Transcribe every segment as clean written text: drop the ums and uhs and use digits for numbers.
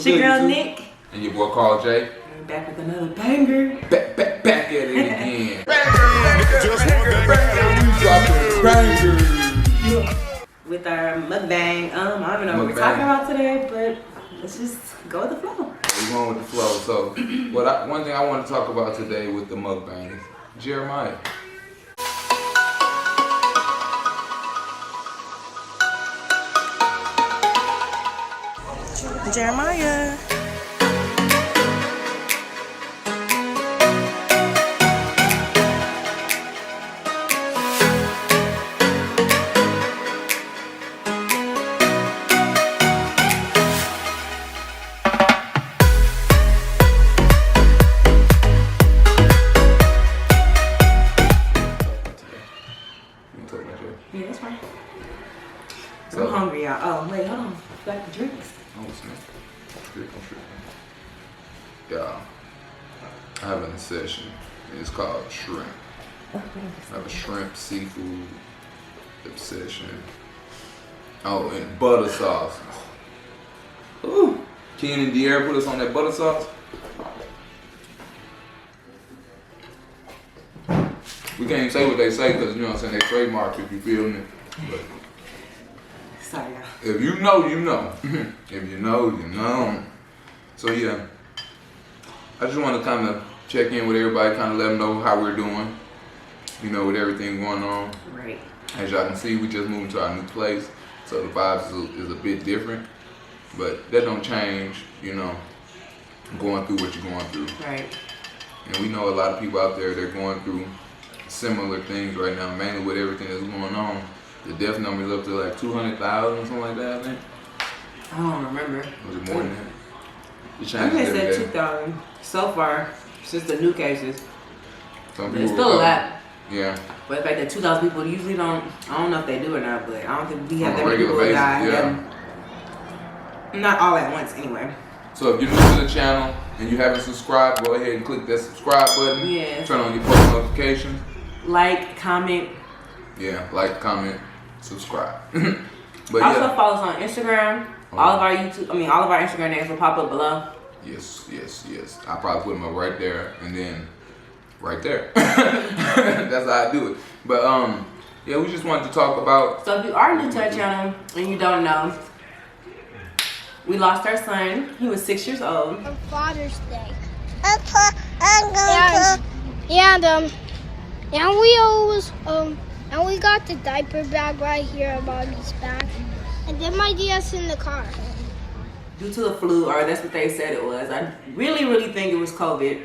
It's your girl Nick. And your boy Carl J. We're back with another banger. Back at it again. With our mukbang. I don't even know what we're talking about today, but let's just go with the flow. We're going with the flow. So, one thing I want to talk about today with the mukbang is Jeremiah. Jeremiah. Yeah, that's fine. So, I'm hungry, y'all. Oh, wait, hold on. Got the drinks. Oh, snap. Yeah, I have a session. It's called shrimp. I have a shrimp seafood obsession. Oh, and butter sauce. Ooh. Ken and De'Ara put us on that butter sauce. We can't even say what they say because, you know what I'm saying, they trademarked it, you feel me? But sorry, y'all. if you know, you know. If you know, you know. So, yeah. I just want to kind of check in with everybody, kind of let them know how we're doing, you know, with everything going on. Right. As y'all can see, we just moved to our new place, so the vibes is a bit different. But that don't change, you know, going through what you're going through. Right. And we know a lot of people out there, they're going through similar things right now, mainly with everything that's going on. The death number is up to like 200,000, something like that, I think. I don't remember. Was it more than that? It I changes think every they day. said 2,000 so far since the new cases. Some It's people still a recover. lot. Yeah. But the fact that 2,000 people usually don't, I don't know if they do or not, but I don't think we have On that a many regular people basis, die. yeah. Not all at once, anyway. So if you're new to the channel and you haven't subscribed, go ahead and click that subscribe button. Yeah. Turn on your post notifications. Like, comment. Yeah, like, comment, subscribe. But Also yeah. follow us on Instagram. All of our Instagram names will pop up below. Yes. I'll probably put them up right there and then right there. That's how I do it. But yeah, we just wanted to talk about. So if you are new to our channel and you don't know, we lost our son. He was 6 years old. On Father's Day. And we always and we got the diaper bag right here about his back. And then my DS in the car. Due to the flu, or that's what they said it was. I really think it was COVID.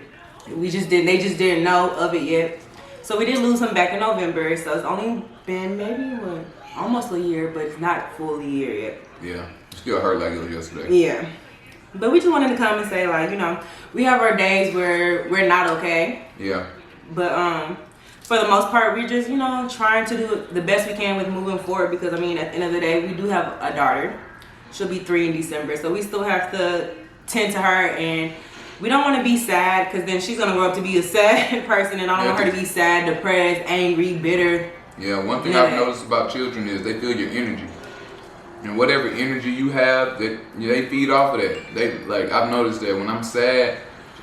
They just didn't know of it yet. So we did lose him back in November. So it's only been maybe almost a year, but it's not fully a year yet. Yeah, still hurt like it was yesterday. Yeah. But we just wanted to come and say, like, you know, we have our days where we're not okay. Yeah. But for the most part, we're just, you know, trying to do the best we can with moving forward because, I mean, at the end of the day, we do have a daughter. She'll be 3 in December. So we still have to tend to her, and we don't want to be sad because then she's going to grow up to be a sad person, and I don't want her to be sad, depressed, angry, bitter. Yeah, one thing I've noticed about children is they feel your energy. And whatever energy you have, they feed off of that. I've noticed that when I'm sad,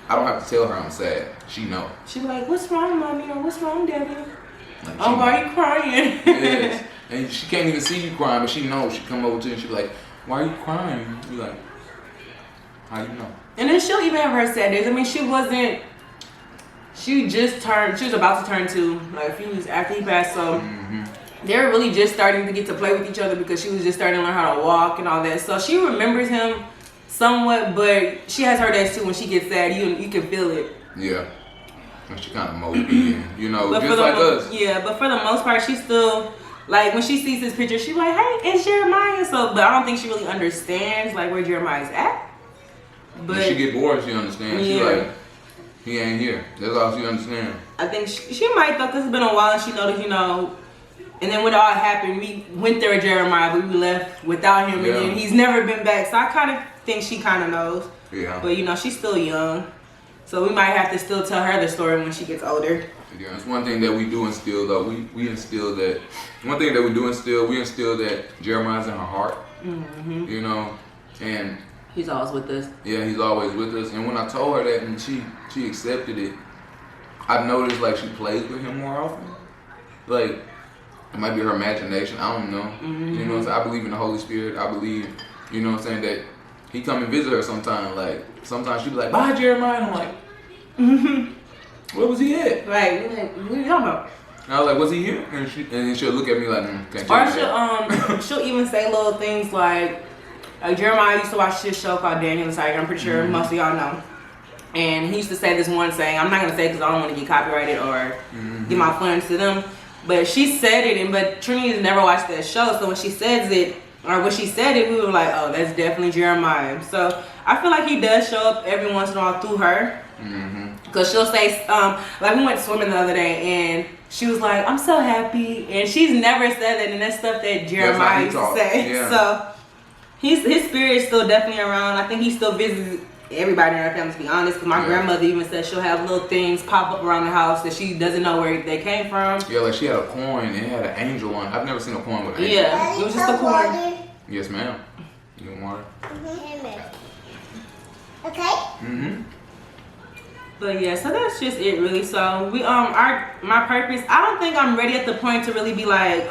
I don't have to tell her I'm sad. She knows. She be like, "What's wrong, Mommy?" Or "What's wrong, Daddy?" Like, "Oh, why are you crying?" Yes. And she can't even see you crying, but she knows. She come over to you and she be like, "Why are you crying?" You like, "How you know?" And then she'll even have her sad days. I mean, she was about to turn 2, like a few weeks after he passed, so they're really just starting to get to play with each other because she was just starting to learn how to walk and all that. So she remembers him somewhat, but she has her days too when she gets sad. You can feel it. Yeah. And she kind of mopey and, you know, But just like us. Yeah, but for the most part, she's still, like, when she sees his picture, she's like, "Hey, it's Jeremiah." So, but I don't think she really understands, like, where Jeremiah's at. But when she get bored, she understands. Yeah. She like, he ain't here. That's all she understands. I think she might, though, because it's been a while and she noticed, you know. And then when it all happened, we went there with Jeremiah, but we left without him, and then he's never been back. So I kind of think she kind of knows. Yeah. But, you know, she's still young. So we might have to still tell her the story when she gets older. Yeah, it's one thing that we do instill, though. We instill that. One thing that we instill that Jeremiah's in her heart. You know, and He's always with us. Yeah, he's always with us. And when I told her that and she accepted it, I've noticed like she plays with him more often. Like, it might be her imagination. I don't know. Mm-hmm. You know what I'm saying? I believe in the Holy Spirit. I believe, you know what I'm saying, that he come and visit her sometime. Like, sometimes she be like, bye, Jeremiah. And I'm like, where was he at? Right. What are you talking about? And I was like, was he here? And then she'll look at me like, can't Or change that. she'll even say little things like Jeremiah used to watch this show called Daniel the Tiger. I'm pretty sure most of y'all know. And he used to say this one saying, I'm not going to say because I don't want to get copyrighted or get my funds to them. But she said it, but Trinity has never watched that show. So when she says it, or when she said it, we were like, oh, that's definitely Jeremiah. So I feel like he does show up every once in a while through her. Because she'll say, like we went swimming the other day and she was like, I'm so happy. And she's never said that, and that's stuff that Jeremiah used to say. Yeah. So his spirit is still definitely around. I think he still visits everybody in our family, to be honest. Because my grandmother even said she'll have little things pop up around the house that she doesn't know where they came from. Yeah, like she had a coin and it had an angel on it. I've never seen a coin with an angel. Yeah, it was just a coin. Yes, ma'am. You want water? Okay. But yeah, so that's just it really. So we my purpose, I don't think I'm ready at the point to really be like,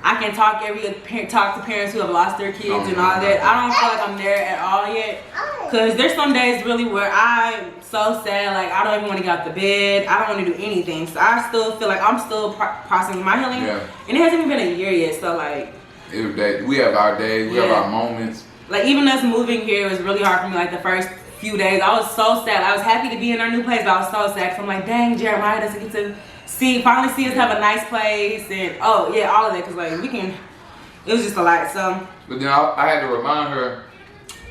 I can talk to parents who have lost their kids and all that. I don't feel like I'm there at all yet. Cause there's some days really where I'm so sad, like I don't even want to get out the bed. I don't want to do anything. So I still feel like I'm still processing my healing. Yeah. And it hasn't even been a year yet. So like, Every day. We have our days, we have our moments. like even us moving here, it was really hard for me. Like the first few days, I was so sad. I was happy to be in our new place, but I was so sad. Cause I'm like, dang, Jeremiah doesn't get to finally see us have a nice place, and all of that. Cause like it was just a lot. So. But then I had to remind her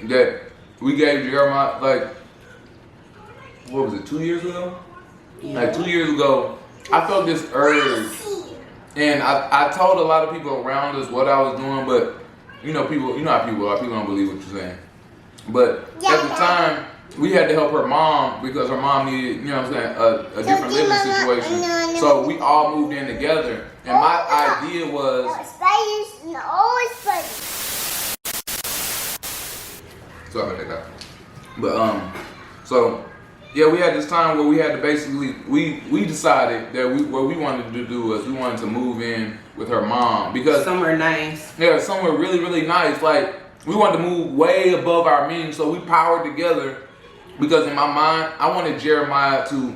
that we gave Jeremiah, like, what was it, 2 years ago? Yeah. Like 2 years ago, I felt this urge. And I told a lot of people around us what I was doing, but you know how people are. People don't believe what you're saying. But at the time, we had to help her mom because her mom needed, you know what I'm saying, a different living situation. So we all moved in together. And my idea was... Sorry about that, guy. But, so... Yeah, we had this time where we had to basically, we decided that what we wanted to do was we wanted to move in with her mom because somewhere nice. Yeah, somewhere really, really nice. Like we wanted to move way above our means, so we powered together because in my mind, I wanted Jeremiah to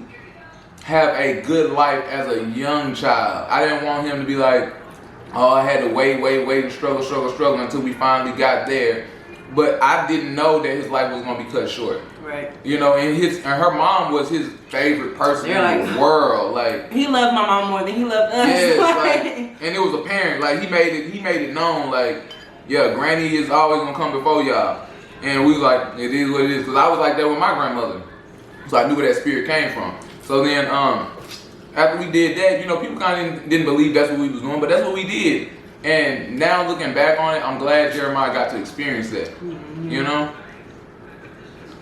have a good life as a young child. I didn't want him to be like, oh, I had to wait and struggle until we finally got there. But I didn't know that his life was gonna be cut short. Right. You know, and her mom was his favorite person in the world. Like he loved my mom more than he loved us. Yes, like, and it was apparent. Like he made it known. Like, yeah, Granny is always gonna come before y'all. And we was like, it is what it is. Cause I was like that with my grandmother, so I knew where that spirit came from. So then, after we did that, you know, people kind of didn't believe that's what we was doing, but that's what we did. And now looking back on it, I'm glad Jeremiah got to experience that. You know.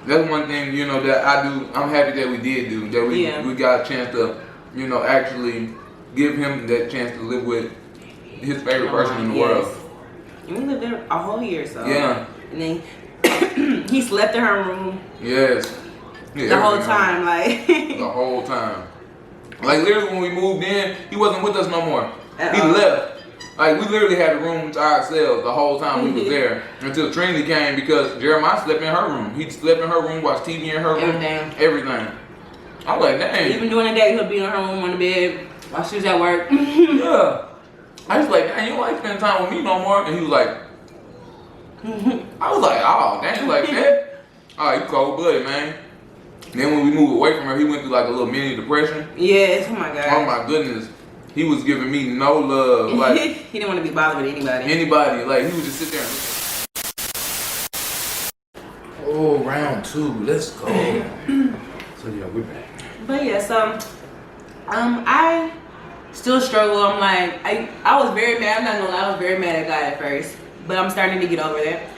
That's one thing, you know, that I do. I'm happy that we did do that. We got a chance to, you know, actually give him that chance to live with his favorite person in the world. And we lived there a whole year, so yeah. And then he slept in her room. Yes. Yeah, the whole time, like the whole time. Like literally, when we moved in, he wasn't with us no more. He left. Like, we literally had the room to ourselves the whole time we was there until Trinity came because Jeremiah slept in her room. He slept in her room, watched TV in her room. Everything. I was like, dang. Even during the day, he'll be in her room on the bed while she was at work. Yeah. I was like, dang, you don't like spending time with me no more? And he was like, I was like, oh, dang, you like that? Oh, you cold-blooded, man. Then when we moved away from her, he went through like a little mini depression. Yes, oh my God. Oh my goodness. He was giving me no love. Like he didn't want to be bothered with anybody. Like he would just sit there and oh, round 2, let's go. So yeah, we're back. But yeah, so I still struggle. I'm like, I was very mad. I'm not gonna lie, I was very mad at God at first, but I'm starting to get over that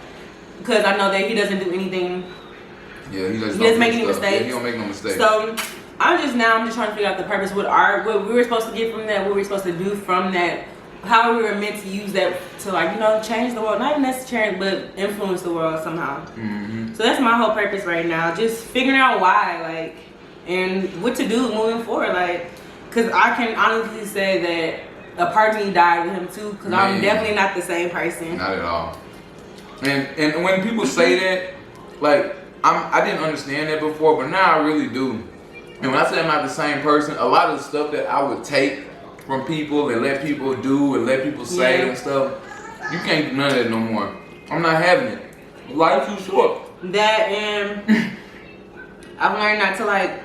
because I know that He doesn't do anything. Yeah, he doesn't make any mistakes. Yeah, he don't make no mistakes. So I'm just trying to figure out the purpose. What we were supposed to get from that, what we were supposed to do from that how we were meant to use that to, like, you know, change the world, not even necessarily, but influence the world somehow. So that's my whole purpose right now, just figuring out why, like, and what to do moving forward, like, because I can honestly say that a part of me died with him too, because I'm definitely not the same person. Not at all. And when people say that, like, I didn't understand that before, but now I really do. And when I say I'm not the same person, a lot of the stuff that I would take from people and let people do and let people say and stuff, you can't do none of that no more. I'm not having it. Life's too short. That, and I've learned not to, like,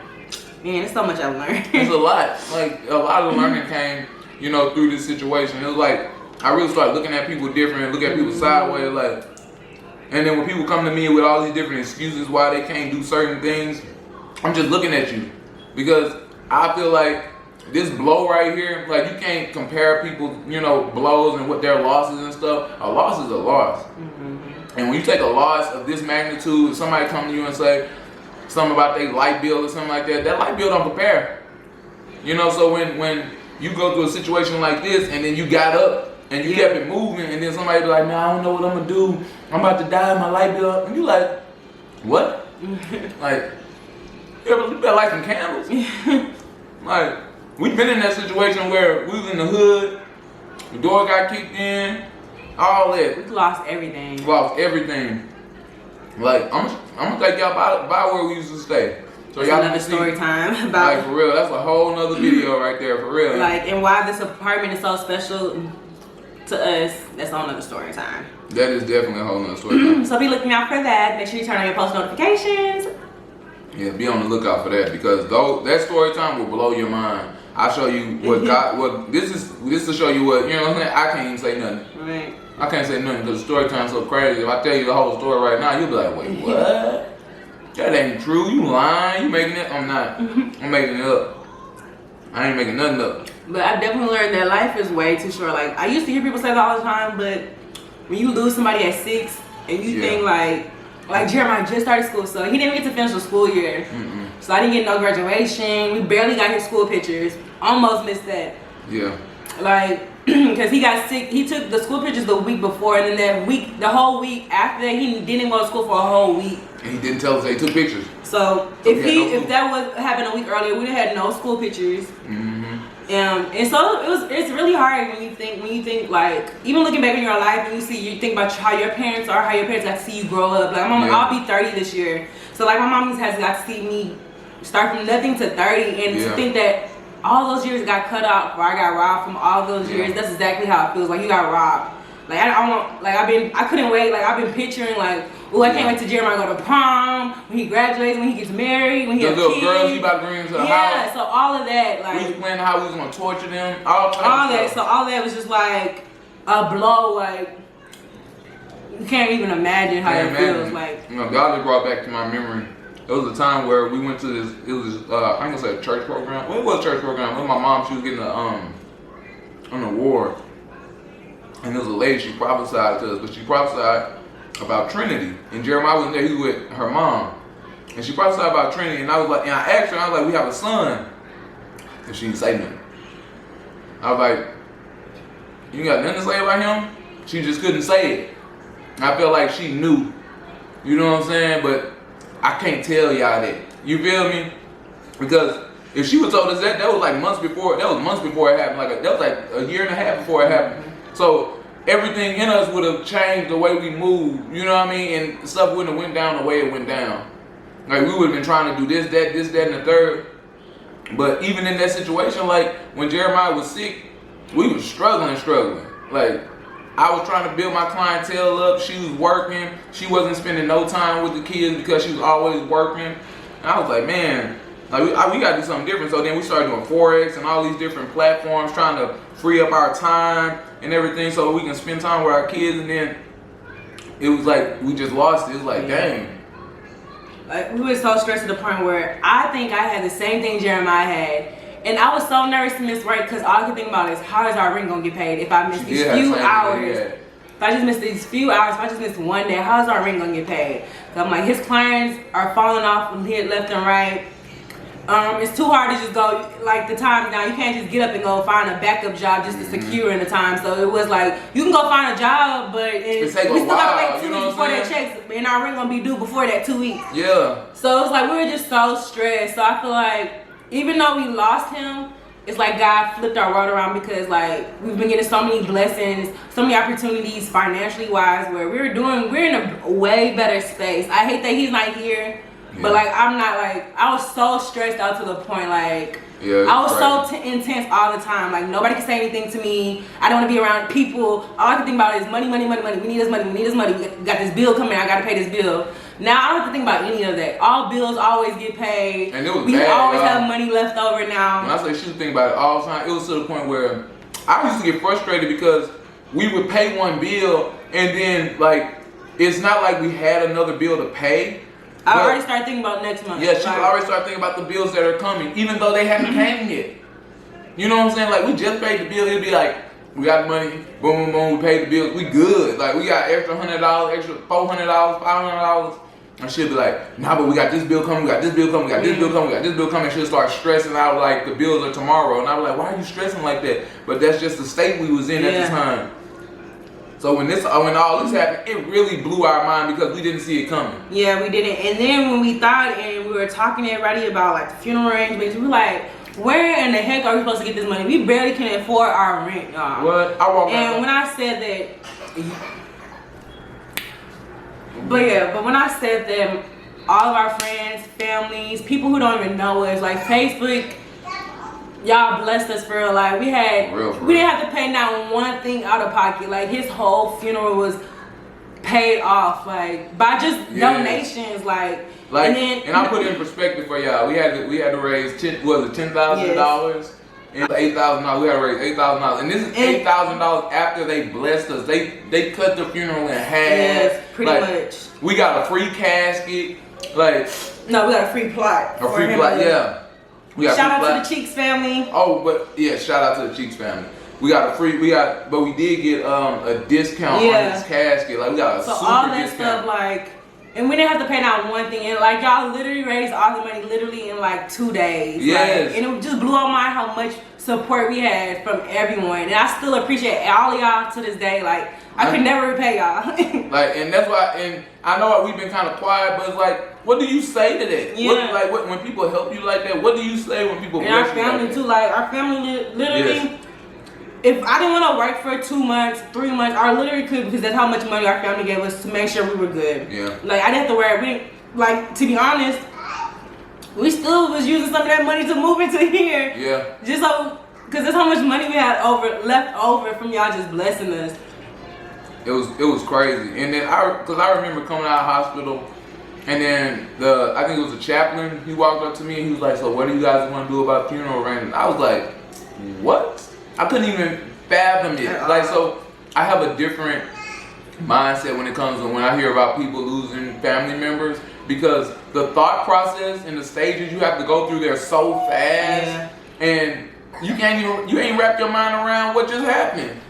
man, there's so much I've learned. It's a lot. Like, a lot of learning came, you know, through this situation. It was like, I really started looking at people different, look at people sideways, like, and then when people come to me with all these different excuses why they can't do certain things, I'm just looking at you. Because I feel like this blow right here, like, you can't compare people, you know, blows and what their losses and stuff. A loss is a loss. And when you take a loss of this magnitude, somebody come to you and say something about their light bill or something like that, that light bill don't prepare. You know, so when you go through a situation like this and then you got up and you kept it moving and then somebody be like, man, I don't know what I'm gonna do. I'm about to die, my light bill. And you like, what? Like, you better light some candles. Like, we've been in that situation where we was in the hood, the door got kicked in, all that. We lost everything. Lost everything. Like, I'm gonna take y'all by where we used to stay. So That's y'all another can story see, time about, like, for real, that's a whole nother video right there, for real. like, and why this apartment is so special to us. That's another story time. That is definitely a whole nother story. So be looking out for that. Make sure you turn on your post notifications. Yeah, be on the lookout for that, because that story time will blow your mind. I'll show you what God, this to show you what, you know what I'm saying? I can't even say nothing. Right. I can't say nothing because the story time's so crazy. If I tell you the whole story right now, you'll be like, wait, what? That ain't true. You lying. You making it? I'm not. I'm making it up. I ain't making nothing up. But I definitely learned that life is way too short. Like, I used to hear people say that all the time, but when you lose somebody at 6 and you think like Jeremiah just started school, so he didn't get to finish the school year. So I didn't get no graduation. We barely got his school pictures. Almost missed that. Yeah. Like, because he got sick. He took the school pictures the week before, and then that week, the whole week after that, he didn't go to school for a whole week. And he didn't tell us that he took pictures. So if that was happened a week earlier, we'd have had no school pictures. And so it's really hard when you think like, even looking back in your life and you think about how your parents are, how your parents got to see you grow up. Like, I'll be 30 this year, so like my mom has got to see me start from nothing to 30, and to think that all those years got cut out, or I got robbed from all those years. That's exactly how it feels. Like, you got robbed. Like, I couldn't wait. Like, I've been picturing, like, oh, I can't wait till Jeremiah go to prom, when he graduates, when he gets married, when he has little kids. girls, he about to bring them to the house. Yeah, so all of that, like, we was planning how we was gonna torture them, all that. So all that was just like a blow. Like, you can't even imagine how it feels. Like, you know, God just brought back to my memory. It was a time where we went to this. It was I ain't gonna say a church program. Well, it was a church program. With my mom, she was getting an award, and there was a lady. She prophesied to us, but she prophesied about Trinity. And Jeremiah wasn't there. He was with her mom, and she prophesied about Trinity. And I was like, and I asked her, I was like, we have a son, and she didn't say nothing. I was like, you got nothing to say about him? She just couldn't say it. I felt like she knew. You know what I'm saying? But I can't tell y'all that. You feel me? Because if she would told us that was like months before. That was months before it happened. That was like a year and a half before it happened. So everything in us would have changed the way we moved. You know what I mean? And stuff wouldn't have went down the way it went down. Like, we would have been trying to do this, that, and the third. But even in that situation, like when Jeremiah was sick, we was struggling. Like, I was trying to build my clientele up. She was working. She wasn't spending no time with the kids because she was always working. And I was like, man, like we got to do something different. So then we started doing Forex and all these different platforms, trying to free up our time and everything so we can spend time with our kids. And then it was like we just lost it. It was like, dang. Like, we were so stressed to the point where I think I had the same thing Jeremiah had. And I was so nervous to miss work because all I could think about is, how is our rent going to get paid if I miss these few hours? If I just miss these few hours, if I just miss one day, how is our rent going to get paid? So I'm like, his clients are falling off from here left and right. It's too hard to just go like the time now. You can't just get up and go find a backup job just to secure in the time. So it was like you can go find a job, but we still gotta wait 2 weeks before that checks, and our rent gonna be due before that 2 weeks. Yeah. So it's like we were just so stressed. So I feel like even though we lost him, it's like God flipped our world around because like we've been getting so many blessings, so many opportunities financially wise, where we're in a way better space. I hate that he's not here. Yeah. But like I'm not like I was so stressed out to the point like I was so intense all the time. Like nobody can say anything to me. I don't want to be around people. All I can think about is money. We need this money. We need this money. We got this bill coming. I gotta pay this bill. Now I don't have to think about any of that. All bills always get paid. And it was we bad, always have money left over now. When I say she was thinking about it all the time, it was to the point where I used to get frustrated because we would pay one bill and then like it's not like we had another bill to pay. I already started thinking about next month. Yeah, she already started thinking about the bills that are coming, even though they haven't came yet. You know what I'm saying? Like, we just paid the bill. It'll be like, we got the money, boom, boom, boom, we paid the bills. We good. Like, we got extra $100, extra $400, $500. And she'll be like, nah, but we got this bill coming, we got this bill coming, we got this bill coming, we got this bill coming. And she'll start stressing out like the bills are tomorrow. And I was like, why are you stressing like that? But that's just the state we was in at the time. So when all this happened, it really blew our mind because we didn't see it coming. Yeah, we didn't. And then when we thought and we were talking to everybody about like the funeral arrangements, we were like, where in the heck are we supposed to get this money? We barely can afford our rent, y'all. What? And when I said that, but when I said that, all of our friends, families, people who don't even know us, like Facebook, y'all blessed us for real. Like we didn't have to pay not one thing out of pocket. Like his whole funeral was paid off, like by just donations, like and I put it in perspective for y'all. We had to raise $10,000 and $8,000. We had to raise $8,000, and this is $8,000 after they blessed us. They cut the funeral in half. Yes, pretty much. We got a free casket. Like no, we got a free plot. A free plot, yeah. Shout out to the Cheeks family. Oh, but yeah, shout out to the Cheeks family. But we did get a discount on his casket. Like we got a super all that discount. stuff, like, and we didn't have to pay not one thing. And like y'all literally raised all the money literally in like 2 days. Yes. Like, and it just blew our mind how much support we had from everyone. And I still appreciate all of y'all to this day. Like I could never repay y'all. Like, and that's why. And I know we've been kind of quiet, but it's like, what do you say to that? Yeah. When people help you like that, what do you say when people bless you? And our family too. Like our family literally. Yes. If I didn't want to work for 2 months, 3 months, I literally could because that's how much money our family gave us to make sure we were good. Yeah. Like I didn't have to worry. To be honest, we still was using some of that money to move into here. Yeah. Just so, because that's how much money we had left over from y'all just blessing us. It was crazy. And then I remember coming out of hospital, and then I think it was a chaplain. He walked up to me and he was like, "So what do you guys want to do about funeral arrangements?" I was like, "What?" I couldn't even fathom it. Like, so I have a different mindset when it comes to when I hear about people losing family members, because the thought process and the stages you have to go through, they're so fast, and you ain't wrap your mind around what just happened.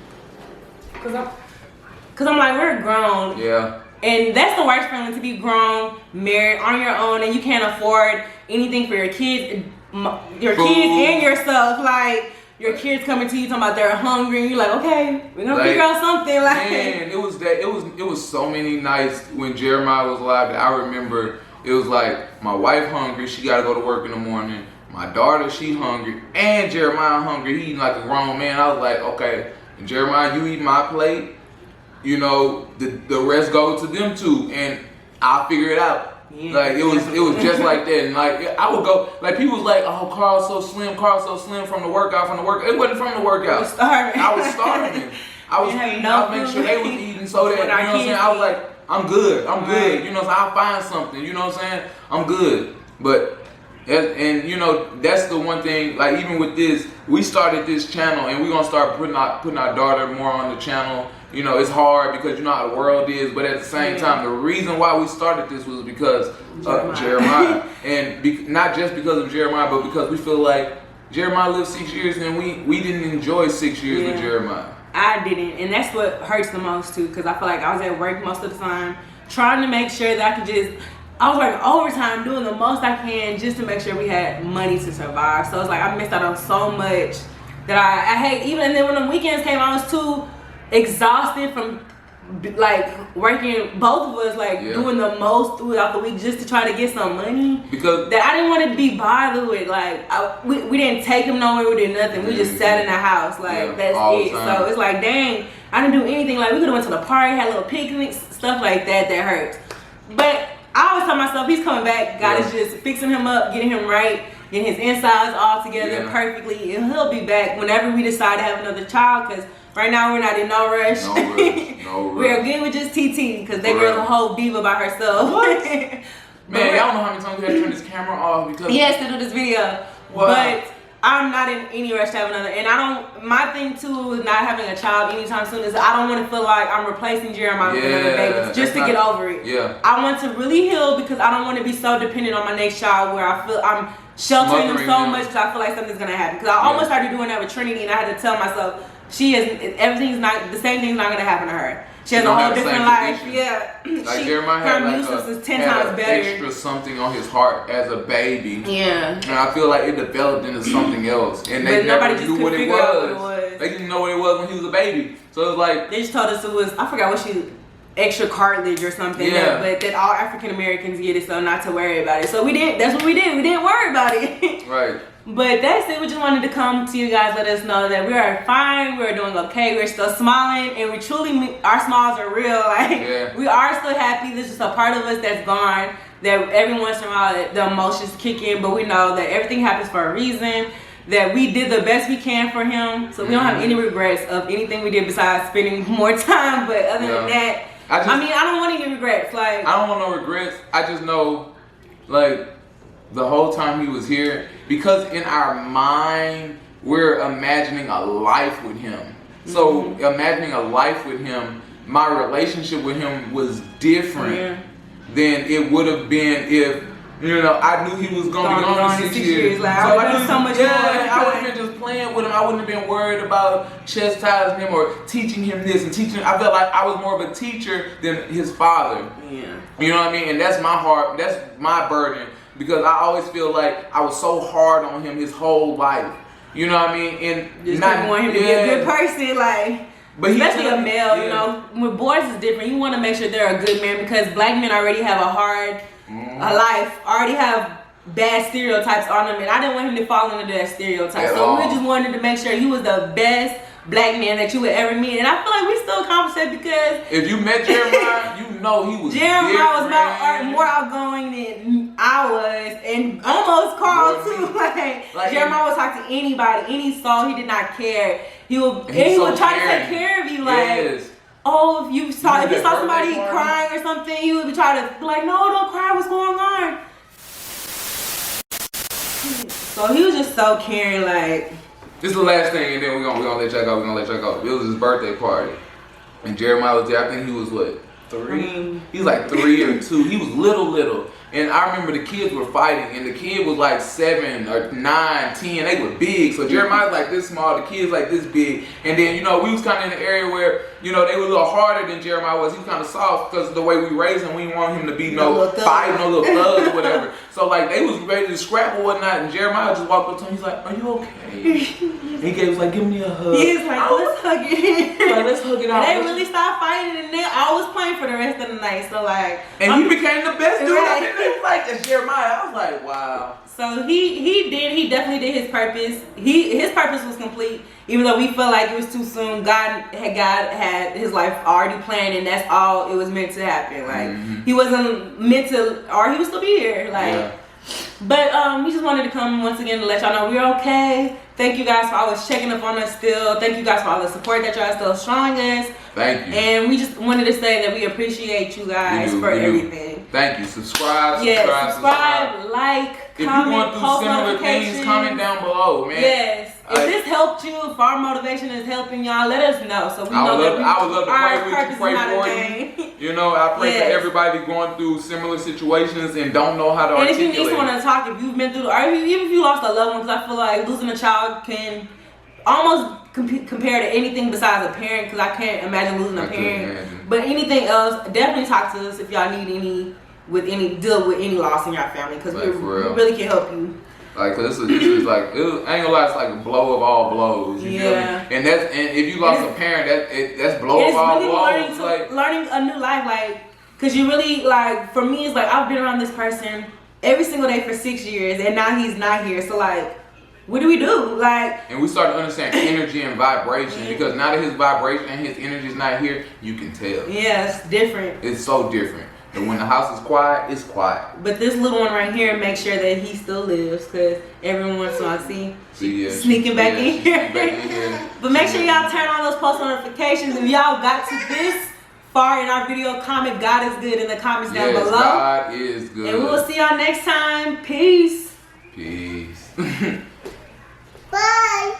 Cause I'm like, we're grown. Yeah. And that's the worst feeling, to be grown, married, on your own, and you can't afford anything for your kids and yourself. Like, your kids coming to you talking about they're hungry, and you're like, okay, we're gonna figure out something. Like, man, it was so many nights when Jeremiah was alive that I remember. It was like my wife hungry, she gotta go to work in the morning. My daughter, she hungry, and Jeremiah hungry. He eating like a grown man. I was like, okay, Jeremiah, you eat my plate. You know, the rest go to them too, and I'll figure it out. Yeah. Like it was just like that, and like I would go, like people was like, "Oh, Carl's so slim from the workout, It wasn't from the workout. I was starving. I was eating. I was making sure they was eating so that, you know what I'm saying. I was like, I'm good. You know, so I'll find something. You know what I'm saying? I'm good. But and you know, that's the one thing. Like even with this, we started this channel, and we're gonna start putting our daughter more on the channel. You know, it's hard because you know how the world is, but at the same time, the reason why we started this was because of Jeremiah. And not just because of Jeremiah, but because we feel like Jeremiah lived 6 years and we didn't enjoy 6 years with Jeremiah. I didn't, and that's what hurts the most too, because I feel like I was at work most of the time, trying to make sure that I could just, I was working overtime, doing the most I can just to make sure we had money to survive. So it's like I missed out on so much that I hate. Even and then when the weekends came, I was too exhausted from like working, both of us like doing the most throughout the week just to try to get some money, because that I didn't want to be bothered with. Like we didn't take him nowhere, we did nothing, we just sat in the house, like that's it. So it's like, dang, I didn't do anything. Like we could have went to the party, had little picnics, stuff like that hurts. But I always tell myself, he's coming back. God is just fixing him up, getting him right, getting his insides all together perfectly, and he'll be back whenever we decide to have another child. Because right now we're not in no rush. No rush. We're good with just TT, because that girl's a whole diva by herself. Man, y'all know how many times we had to turn this camera off because he has to do this video. Wow. But I'm not in any rush to have another. And I don't, my thing too with not having a child anytime soon is I don't want to feel like I'm replacing Jeremiah with another baby just to get over it. Yeah. I want to really heal, because I don't want to be so dependent on my next child where I feel I'm sheltering him so much because I feel like something's gonna happen. Because I almost started doing that with Trinity, and I had to tell myself everything's not, the same thing's not gonna happen to her. She has a whole different life. Yeah. Like Jeremiah had like is 10 times better. Extra something on his heart as a baby. Yeah. And I feel like it developed into something else. And they never knew what it was. They didn't know what it was when he was a baby. So it was like, they just told us it was, I forgot what extra cartilage or something. Yeah. But that all African Americans get it, so not to worry about it. So we didn't, that's what we did. We didn't worry about it. Right. But that's it. We just wanted to come to you guys, let us know that we are fine, we're doing okay, we're still smiling, and we truly, our smiles are real. Like we are still happy. This is a part of us that's gone, that every once in a while the emotions kick in, but we know that everything happens for a reason, that we did the best we can for him. So we don't have any regrets of anything we did besides spending more time. But other than that, I don't want any regrets. Like, I don't want no regrets. I just know, like, the whole time he was here, because in our mind we're imagining a life with him. So imagining a life with him, my relationship with him was different than it would have been if, you know, I knew he was gonna be gone in 6 years. Like, I would have been so much more. I would have been just playing with him. I wouldn't have been worried about chastising him or teaching him this and teaching him. I felt like I was more of a teacher than his father. Yeah. You know what I mean? And that's my heart. That's my burden. Because I always feel like I was so hard on him his whole life. You know what I mean? And just not want him to be a good person, like, but especially a male, you know. With boys it's different. You want to make sure they're a good man, because black men already have a hard life, already have bad stereotypes on them, and I didn't want him to fall into that stereotype. So we just wanted to make sure he was the best black man that you would ever meet. And I feel like we still conversate, because if you met Jeremiah, you know he was Jeremiah was more outgoing than I was, and almost Carl too. Like Jeremiah would talk to anybody, any soul. He did not care. He would try to take care of you. Like, oh, if you saw somebody crying or something, he would try to be like, no, don't cry. What's going on? So he was just so caring. Like, this is the last thing, and then we're gonna let y'all go. It was his birthday party, and Jeremiah was there. I think he was what, 3? He was like 3 or 2. He was little. And I remember the kids were fighting, and the kid was like 7 or 9, 10. They were big. So Jeremiah's like this small, the kid's like this big. And then, you know, we was kind of in an area where, you know, they were a little harder than Jeremiah was. He was kind of soft because of the way we raised him. We didn't want him to be no fight, no little thugs or whatever. So like they was ready to scrap or whatnot, and Jeremiah just walked up to him. He's like, "Are you okay?" And he was like, "Give me a hug." He was like, "Let's hug it." Like, let's hug it out. And they really stopped fighting, and they always playing for the rest of the night. So like, and he became the best dude. I think they like as Jeremiah. I was like, wow. So he definitely did his purpose. His purpose was complete, even though we felt like it was too soon. God had his life already planned, and that's all it was meant to happen. Like he wasn't meant to, or he would still be here. Like, but we just wanted to come once again to let y'all know we're okay. Thank you guys for always checking up on us still. Thank you guys for all the support that y'all still showing us. Thank you. And we just wanted to say that we appreciate you guys for everything. Thank you. Subscribe, like, if comment, you want through similar things, comment down below, man. Yes. If this helped you, if our motivation is helping y'all, let us know. So we know that I would love to pray with you, pray for you. You know, I pray for everybody going through similar situations and don't know how to articulate. And if you need someone to talk, if you've been through, or even if you lost a loved one, because I feel like losing a child can almost compare to anything besides a parent, because I can't imagine losing a parent. But anything else, definitely talk to us if y'all need any with any loss in your family, because Like, we for real. really can help you. Like, this is like, I ain't gonna lie, it's like a blow of all blows. You feel me? And if you lost a parent, that's blow of all blows. Learning a new life, like, cause you really, like, for me, it's like I've been around this person every single day for 6 years, and now he's not here. So like, what do we do? Like, and we start to understand energy and vibration, because now that his vibration and his energy is not here, you can tell. Yeah, it's different. It's so different. And when the house is quiet, it's quiet. But this little one right here, make sure that he still lives, because every once in a while, sneaking back in here. But make sure y'all turn on those post notifications. If y'all got to this far in our video, comment God is good in the comments down below. God is good. And we will see y'all next time. Peace. Peace. Bye.